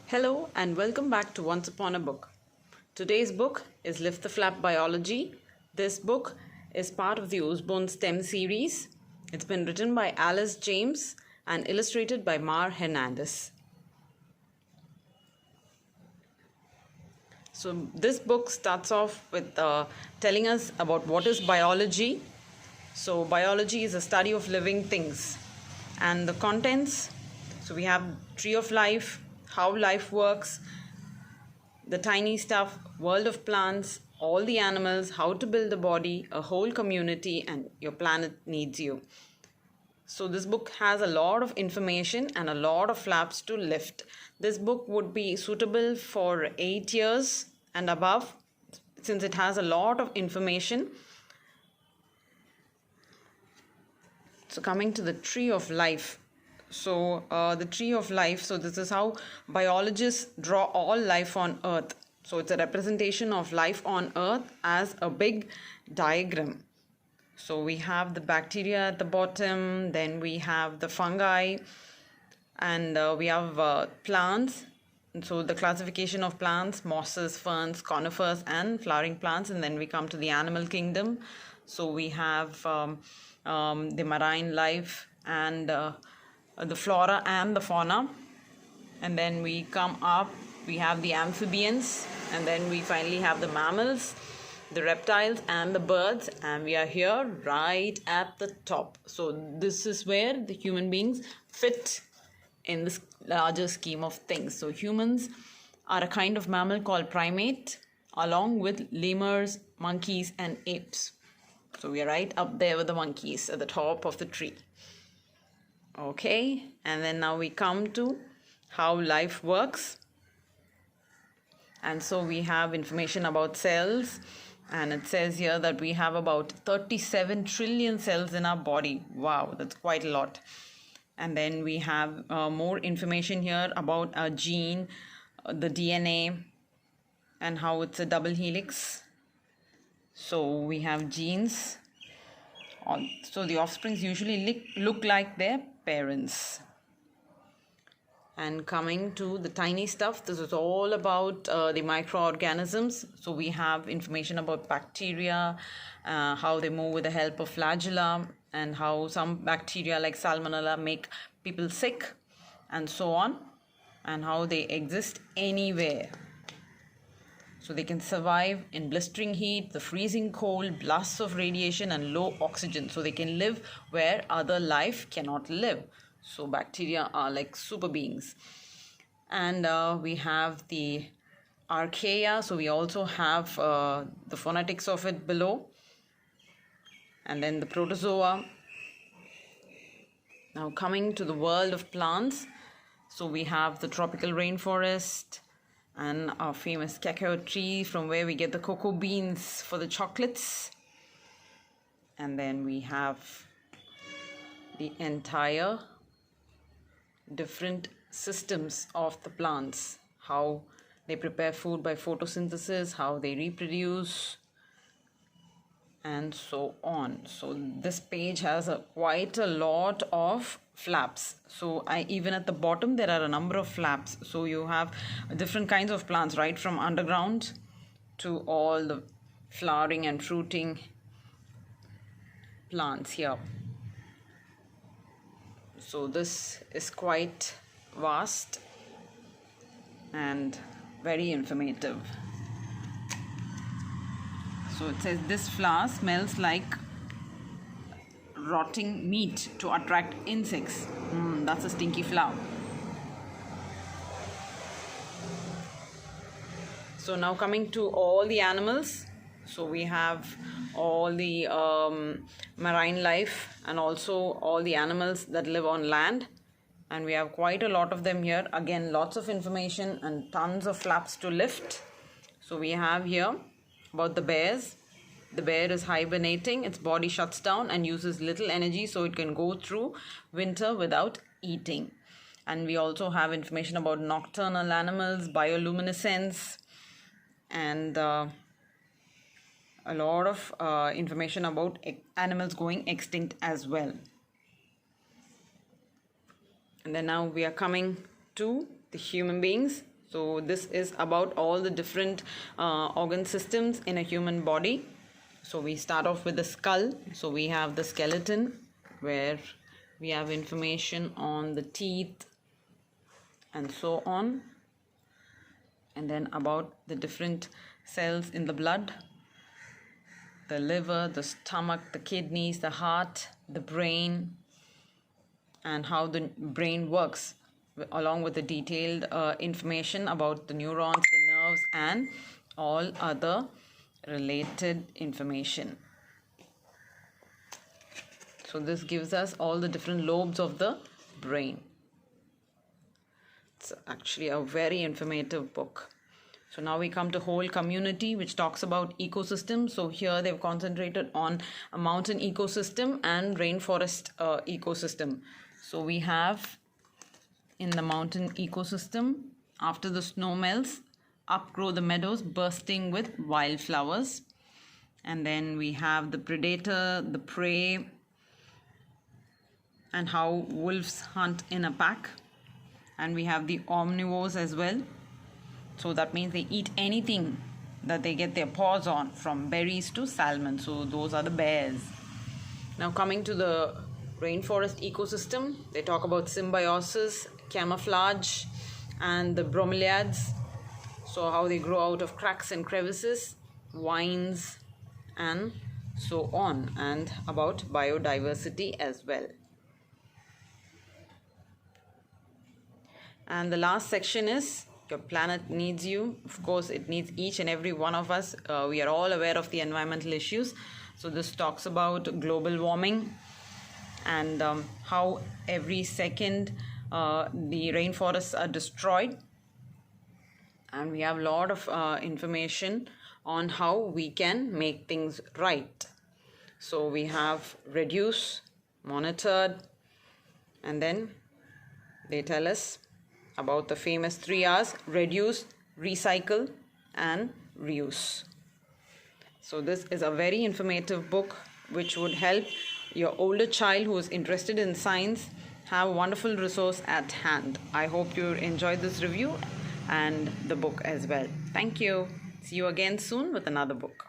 Hello and welcome back to Once Upon a Book. Today's book is Lift the Flap Biology. This book is part of the Usborne STEM series. It's been written by Alice James and illustrated by Mar Hernandez. So this book starts off with telling us about what is biology. So biology is a study of living things, and the contents. So we have tree of life, how life works, the tiny stuff, world of plants, all the animals, how to build a body, a whole community, and your planet needs you. So this book has a lot of information and a lot of flaps to lift. This book would be suitable for 8 years and above, since it has a lot of information. So coming to the tree of life. So the tree of life, so this is how biologists draw all life on earth. So it's a representation of life on earth as a big diagram. So we have the bacteria at the bottom, then we have the fungi, and we have plants. And so the classification of plants: mosses, ferns, conifers, and flowering plants. And then we come to the animal kingdom. So we have the marine life and the flora and the fauna. And then we come up, we have the amphibians, and then we finally have the mammals, the reptiles, and the birds. And we are here right at the top. So this is where the human beings fit in this larger scheme of things. So humans are a kind of mammal called primate, along with lemurs, monkeys, and apes. So we are right up there with the monkeys at the top of the tree. Okay, and then now we come to how life works. And so we have information about cells, and it says here that we have about 37 trillion cells in our body. Wow, that's quite a lot. And then we have more information here about our gene, the DNA, and how it's a double helix. So we have genes. So the offsprings usually look like their parents. And coming to the tiny stuff, this is all about the microorganisms. So we have information about bacteria, how they move with the help of flagella, and how some bacteria like salmonella make people sick, and so on, and how they exist anywhere. So they can survive in blistering heat, the freezing cold, blasts of radiation, and low oxygen. So they can live where other life cannot live. So bacteria are like super beings. And we have the archaea. So we also have the phonetics of it below. And then the protozoa. Now coming to the world of plants. So we have the tropical rainforest, and our famous cacao tree, from where we get the cocoa beans for the chocolates. And then we have the entire different systems of the plants, how they prepare food by photosynthesis, how they reproduce, and so on. So this page has quite a lot of flaps. So even at the bottom there are a number of flaps. So you have different kinds of plants, right from underground to all the flowering and fruiting plants here. So this is quite vast and very informative. So it says this flower smells like rotting meat to attract insects. That's a stinky flower. So now coming to all the animals. So we have all the marine life and also all the animals that live on land. And we have quite a lot of them here. Again, lots of information and tons of flaps to lift. So we have here about the bears. The bear is hibernating. Its body shuts down and uses little energy, so it can go through winter without eating. And we also have information about nocturnal animals, bioluminescence, and a lot of information about animals going extinct as well. And then now we are coming to the human beings. So this is about all the different organ systems in a human body. So we start off with the skull. So we have the skeleton, where we have information on the teeth and so on, and then about the different cells in the blood, the liver, the stomach, the kidneys, the heart, the brain, and how the brain works, along with the detailed information about the neurons, the nerves, and all other related information. So this gives us all the different lobes of the brain. It's actually a very informative book. So now we come to whole community, which talks about ecosystems. So here they've concentrated on a mountain ecosystem and rainforest ecosystem. So we have in the mountain ecosystem, after the snow melts, up grow the meadows bursting with wildflowers. And then we have the predator, the prey, and how wolves hunt in a pack. And we have the omnivores as well. So that means they eat anything that they get their paws on, from berries to salmon. So those are the bears. Now coming to the rainforest ecosystem, they talk about symbiosis, camouflage, and the bromeliads. So how they grow out of cracks and crevices, vines, and so on, and about biodiversity as well. And the last section is your planet needs you. Of course, it needs each and every one of us. We are all aware of the environmental issues. So this talks about global warming and how every second the rainforests are destroyed. And we have a lot of information on how we can make things right. So we have reduce, monitored, and then they tell us about the famous 3 R's: reduce, recycle, and reuse. So this is a very informative book which would help your older child who is interested in science have a wonderful resource at hand. I hope you enjoyed this review and the book as well. Thank you. See you again soon with another book.